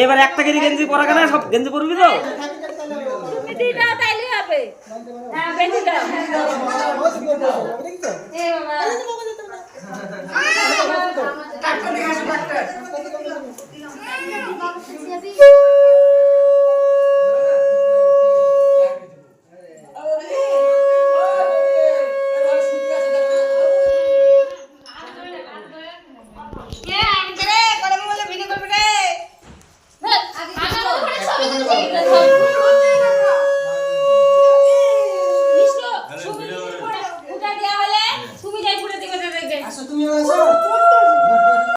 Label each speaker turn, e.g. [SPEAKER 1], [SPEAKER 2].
[SPEAKER 1] এবার একটা করে গেঞ্জি পরা কেন সব গেঞ্জি পরবি তো
[SPEAKER 2] দিদাও তাইলে হবে হ্যাঁ বেঁধে দাও এ বাবা ডাক্তার দেখাস ডাক্তার